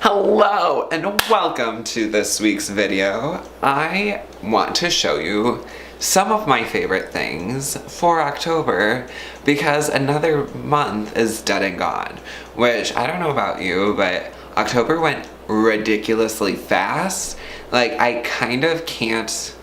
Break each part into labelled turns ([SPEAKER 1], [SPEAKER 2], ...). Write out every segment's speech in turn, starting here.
[SPEAKER 1] Hello and welcome to this week's video. I want to show you some of my favorite things for October because another month is dead and gone, which I don't know about you, but October went ridiculously fast. Like, I kind of can't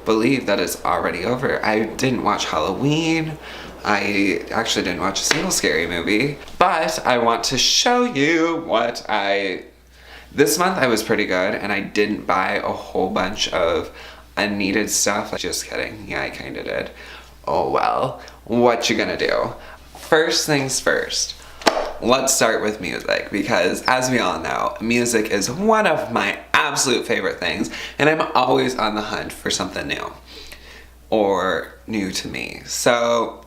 [SPEAKER 1] believe that it's already over. I didn't watch Halloween. I actually didn't watch a single scary movie, but I want to show you this month I was pretty good and I didn't buy a whole bunch of unneeded stuff. Just kidding. Yeah, I kinda did. Oh well. What you gonna do? First things first. Let's start with music because, as we all know, music is one of my absolute favorite things and I'm always on the hunt for something new. Or new to me. So,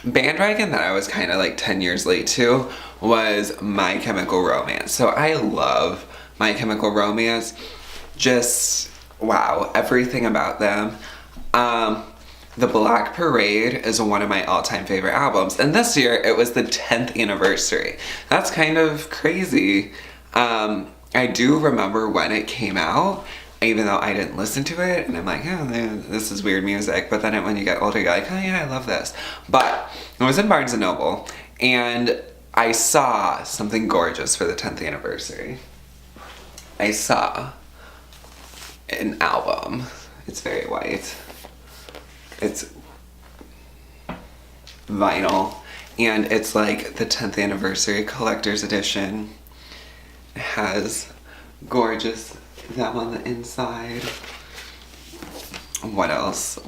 [SPEAKER 1] bandwagon that I was kind of like 10 years late to was My Chemical Romance. So I love My Chemical Romance. Just, wow, everything about them. The Black Parade is one of my all-time favorite albums. And this year, it was the 10th anniversary. That's kind of crazy. I do remember when it came out, even though I didn't listen to it, and I'm like, oh, this is weird music. But then when you get older, you're like, oh yeah, I love this. But I was in Barnes & Noble, and I saw something gorgeous for the 10th anniversary. I saw an album. It's very white. It's vinyl, and it's like the 10th anniversary collector's edition. It has gorgeous them on the inside. What else?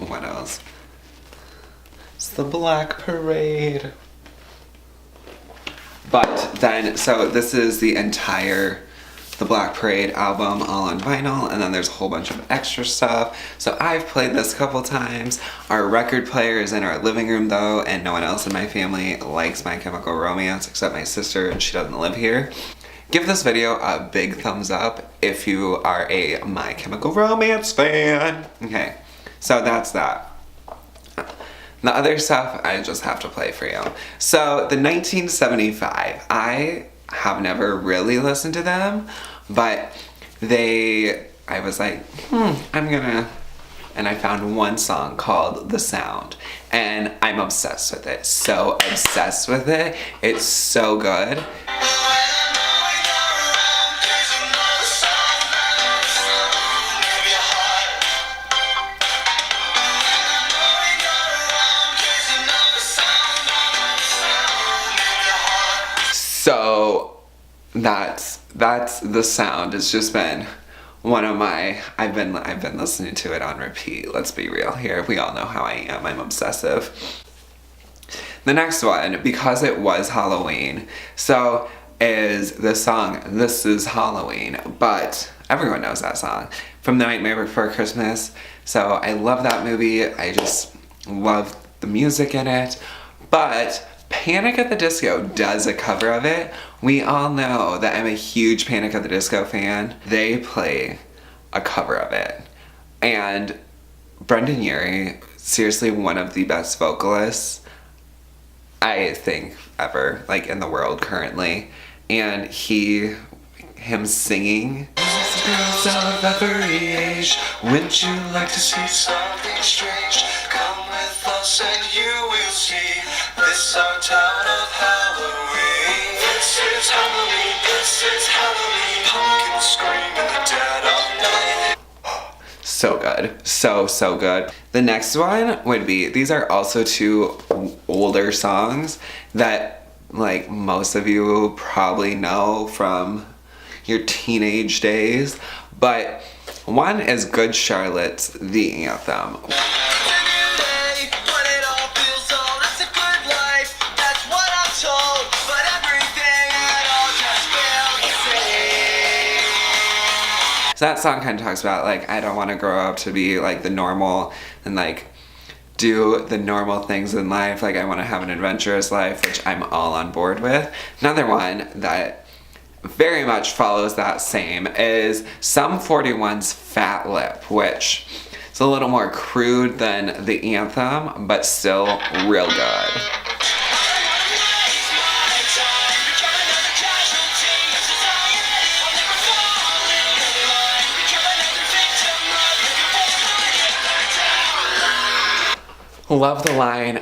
[SPEAKER 1] It's the Black Parade. But then, so this is the Black Parade album all on vinyl, and then there's a whole bunch of extra stuff. So I've played this a couple times. Our record player is in our living room though, and no one else in my family likes My Chemical Romance except my sister, and she doesn't live here. Give this video a big thumbs up if you are a My Chemical Romance fan. Okay, so that's that. The other stuff I just have to play for you. So the 1975, I have never really listened to them, but I was like, and I found one song called The Sound, and I'm obsessed with it. So obsessed with it. It's so good. So that's The Sound. It's just been one of my, I've been listening to it on repeat. Let's be real here. We all know how I am. I'm obsessive. The next one, because it was Halloween, so is the song This Is Halloween, but everyone knows that song from The Nightmare Before Christmas. So I love that movie. I just love the music in it. But Panic at the Disco does a cover of it. We all know that I'm a huge Panic at the Disco fan. They play a cover of it. And Brendon Urie, seriously one of the best vocalists, I think, ever, like in the world currently. And him singing, girls of every age, wouldn't you like to see something strange? Come with us and you will see. This our town of Halloween. This is Halloween. This is Halloween. Pumpkins scream in the dead of night. So good. So good. The next one would be, these are also two older songs that like most of you probably know from your teenage days, but one is Good Charlotte's The Anthem. So that song kind of talks about like, I don't want to grow up to be like the normal and like do the normal things in life. Like, I want to have an adventurous life, which I'm all on board with. Another one that very much follows that same is Sum 41's Fat Lip, which is a little more crude than The Anthem, but still real good. love the line,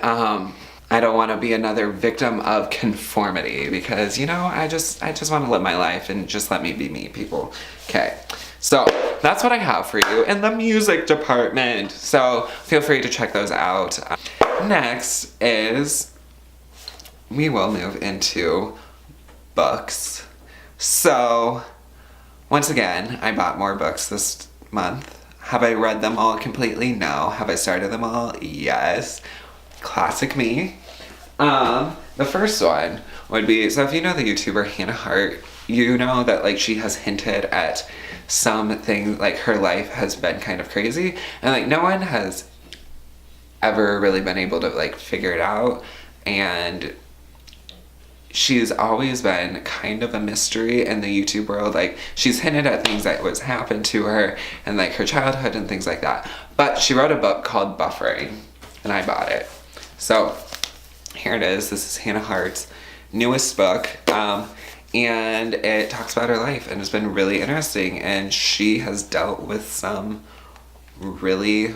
[SPEAKER 1] I don't want to be another victim of conformity because, you know, I just want to live my life and just let me be me, people. Okay, so that's what I have for you in the music department. So feel free to check those out. Next is, we will move into books. So once again, I bought more books this month. Have I read them all completely? No. Have I started them all? Yes. Classic me. The first one would be, so if you know the YouTuber Hannah Hart, you know that like she has hinted at something, like her life has been kind of crazy, and like no one has ever really been able to like figure it out, and she's always been kind of a mystery in the YouTube world. Like she's hinted at things that was happened to her and like her childhood and things like that, but she wrote a book called Buffering and I bought it. So here it is. This is Hannah Hart's newest book, and it talks about her life, and it's been really interesting, and she has dealt with some really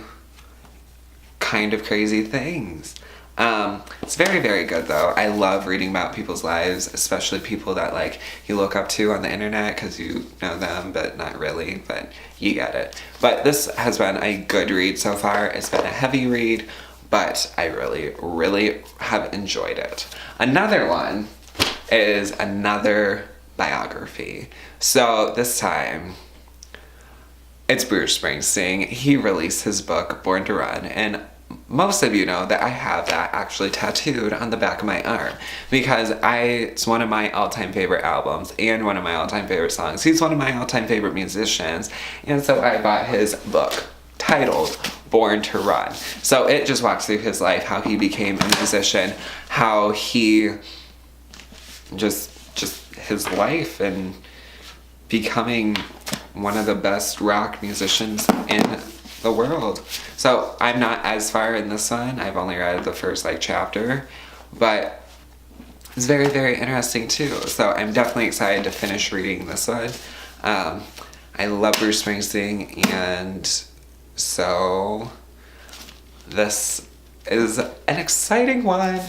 [SPEAKER 1] kind of crazy things. It's very, very good though. I love reading about people's lives, especially people that like you look up to on the internet because you know them, but not really, but you get it. But this has been a good read so far. It's been a heavy read, but I really, really have enjoyed it. Another one is another biography. So this time, it's Bruce Springsteen. He released his book, Born to Run, and most of you know that I have that actually tattooed on the back of my arm because it's one of my all-time favorite albums and one of my all-time favorite songs. He's one of my all-time favorite musicians, and so I bought his book titled Born to Run. So it just walks through his life, how he became a musician, how he just his life and becoming one of the best rock musicians in the world. So I'm not as far in this one. I've only read the first like chapter, but it's very, very interesting too. So I'm definitely excited to finish reading this one. I love Bruce Springsteen, and so this is an exciting one.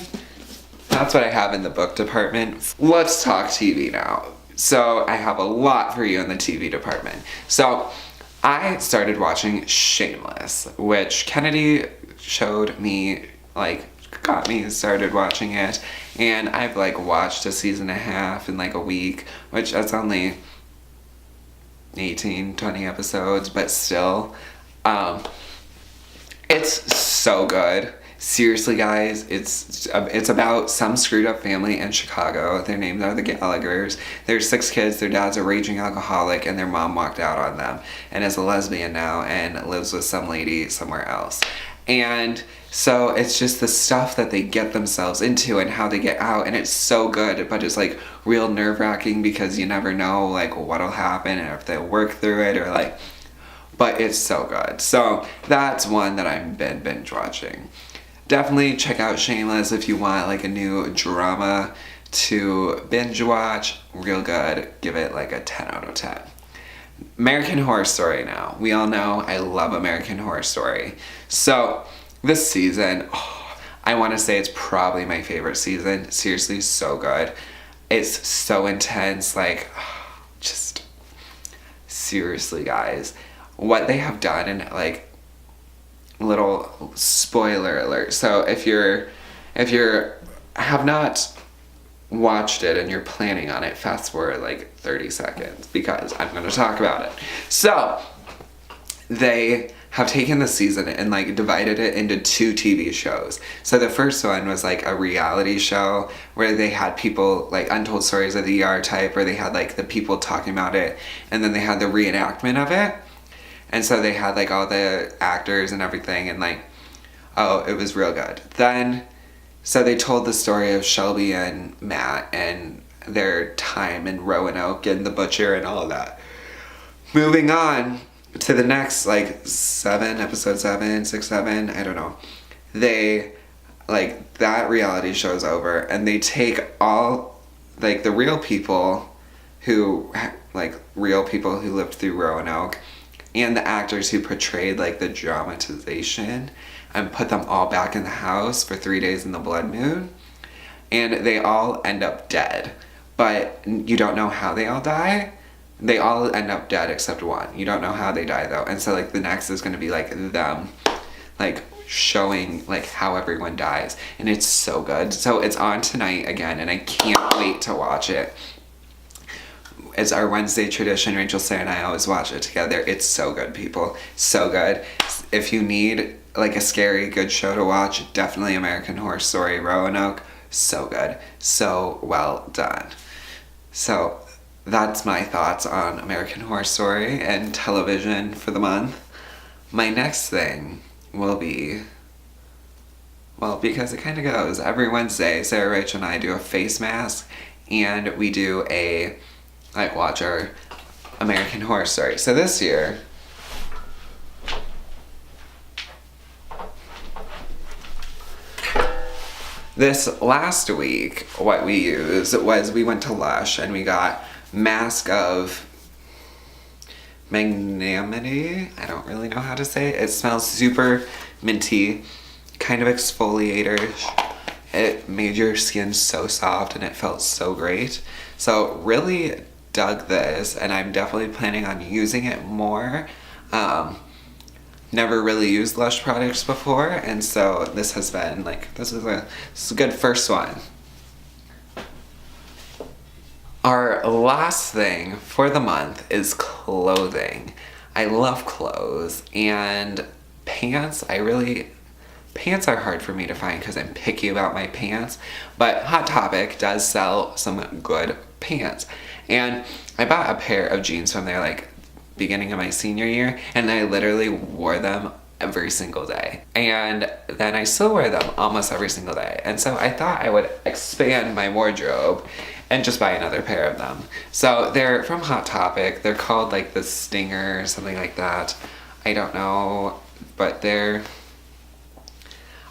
[SPEAKER 1] That's what I have in the book department. Let's talk TV now. So I have a lot for you in the TV department. So I started watching Shameless, which Kennedy showed me, like, got me started watching it, and I've like watched a season and a half in like a week, which that's only 18, 20 episodes, but still, it's so good. Seriously, guys, it's about some screwed up family in Chicago. Their names are the Gallaghers. There's 6 kids. Their dad's a raging alcoholic, and their mom walked out on them and is a lesbian now and lives with some lady somewhere else. And so it's just the stuff that they get themselves into and how they get out, and it's so good, but it's like real nerve-wracking because you never know like what'll happen and if they'll work through it or like, but it's so good. So that's one that I've been binge watching. Definitely check out Shameless if you want like a new drama to binge watch. Real good. Give it like a 10 out of 10. American Horror Story now. We all know I love American Horror Story. So this season, I want to say it's probably my favorite season. Seriously, so good. It's so intense. Like, just seriously, guys. What they have done and like, little spoiler alert. So if you have not watched it and you're planning on it, fast forward like 30 seconds because I'm going to talk about it. So they have taken the season and like divided it into 2 TV shows. So the first one was like a reality show where they had people like Untold Stories of the ER type, where they had like the people talking about it, and then they had the reenactment of it. And so they had like all the actors and everything, and like, oh, it was real good. Then, so they told the story of Shelby and Matt and their time in Roanoke and the butcher and all of that. Moving on to the next like episode 7, 6, 7, I don't know. They, like, that reality show's over, and they take all, like, the real people who lived through Roanoke, and the actors who portrayed like the dramatization and put them all back in the house for 3 days in the blood moon, and they all end up dead, but you don't know how they all die. They all end up dead except one. You don't know how they die though. And so like the next is going to be like them like showing like how everyone dies, and it's so good. So it's on tonight again, and I can't wait to watch it. It's our Wednesday tradition. Rachel, Sarah, and I always watch it together. It's so good, people. So good. If you need like a scary good show to watch, definitely American Horror Story Roanoke. So good. So well done. So that's my thoughts on American Horror Story and television for the month. My next thing will be, well, because it kind of goes every Wednesday, Sarah, Rachel, and I do a face mask, and we do a like watch our American Horror Story. So this year, this last week, what we used was we went to Lush and we got Mask of Magnanimity. I don't really know how to say it. It smells super minty, kind of exfoliator-ish. It made your skin so soft and it felt so great. So really dug this, and I'm definitely planning on using it more. Never really used Lush products before, and so this has been like, this is a good first one. Our last thing for the month is clothing. I love clothes, and pants, pants are hard for me to find because I'm picky about my pants, but Hot Topic does sell some good pants. And I bought a pair of jeans from there like beginning of my senior year, and I literally wore them every single day. And then I still wear them almost every single day. And so I thought I would expand my wardrobe and just buy another pair of them. So they're from Hot Topic. They're called like the Stinger or something like that. I don't know, but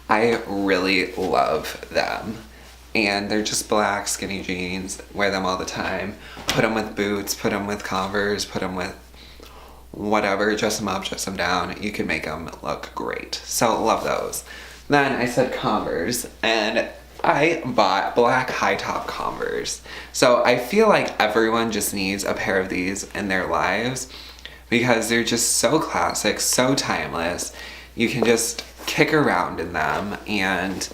[SPEAKER 1] I really love them. And they're just black skinny jeans. Wear them all the time. Put them with boots, put them with Converse, put them with whatever, dress them up, dress them down. You can make them look great. So love those. Then I said Converse, and I bought black high top Converse. So I feel like everyone just needs a pair of these in their lives because they're just so classic, so timeless. You can just kick around in them, and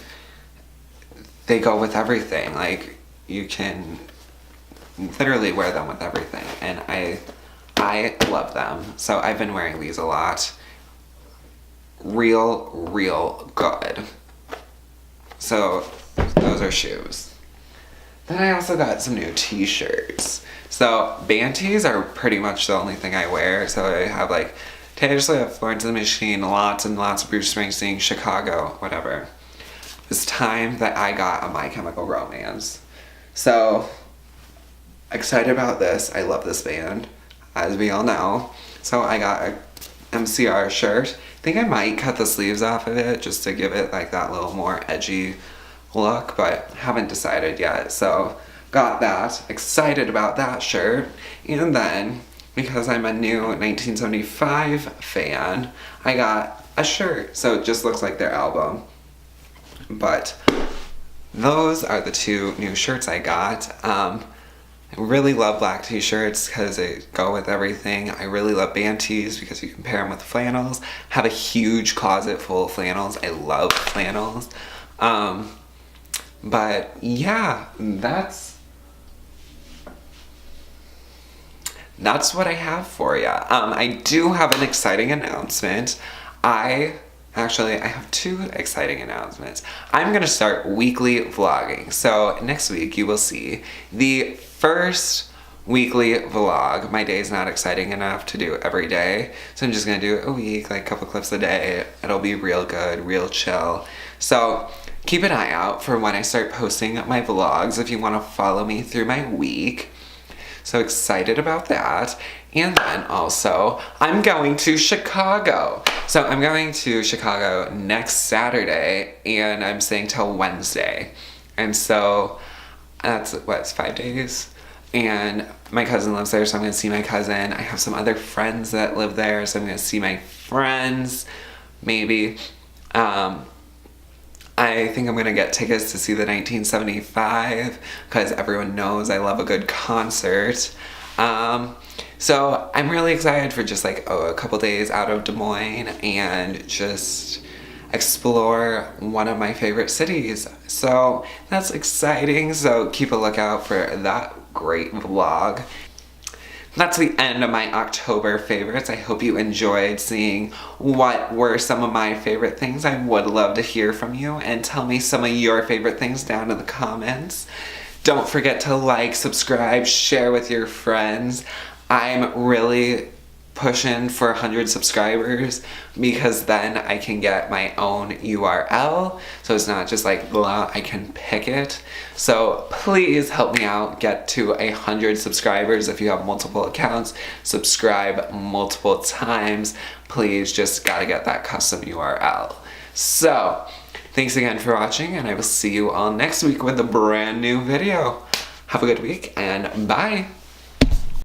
[SPEAKER 1] they go with everything. Like, you can literally wear them with everything, and I love them. So I've been wearing these a lot. Real good. So those are shoes. Then I also got some new t-shirts. So band tees are pretty much the only thing I wear. So I have like Taylor Swift, Florence and the Machine, lots and lots of Bruce Springsteen, Chicago, whatever. It's time that I got a My Chemical Romance. So excited about this. I love this band, as we all know. So I got a MCR shirt. I think I might cut the sleeves off of it just to give it like that little more edgy look, but haven't decided yet. So got that. Excited about that shirt. And then, because I'm a new 1975 fan, I got a shirt. So it just looks like their album. But those are the two new shirts I got. I really love black t-shirts because they go with everything. I really love band tees because you can pair them with flannels. Have a huge closet full of flannels. I love flannels. But yeah, that's what I have for you. I do have an exciting announcement. I have two exciting announcements. I'm gonna start weekly vlogging. So next week you will see the first weekly vlog. My day's not exciting enough to do every day, so I'm just gonna do it a week, like a couple clips a day. It'll be real good, real chill. So keep an eye out for when I start posting my vlogs if you wanna follow me through my week. So excited about that. And then also, I'm going to Chicago. So I'm going to Chicago next Saturday, and I'm staying till Wednesday. And so that's, it's 5 days? and my cousin lives there, so I'm gonna see my cousin. I have some other friends that live there, so I'm gonna see my friends, maybe. I think I'm gonna get tickets to see the 1975 because everyone knows I love a good concert. So I'm really excited for just like a couple days out of Des Moines and just explore one of my favorite cities. So that's exciting. So keep a lookout for that great vlog. That's the end of my October favorites. I hope you enjoyed seeing what were some of my favorite things. I would love to hear from you and tell me some of your favorite things down in the comments. Don't forget to like, subscribe, share with your friends. I'm really pushing for 100 subscribers because then I can get my own URL, so it's not just like blah, I can pick it. So please help me out, get to 100 subscribers. If you have multiple accounts, subscribe multiple times. Please just gotta get that custom URL. So thanks again for watching, and I will see you all next week with a brand new video. Have a good week and bye.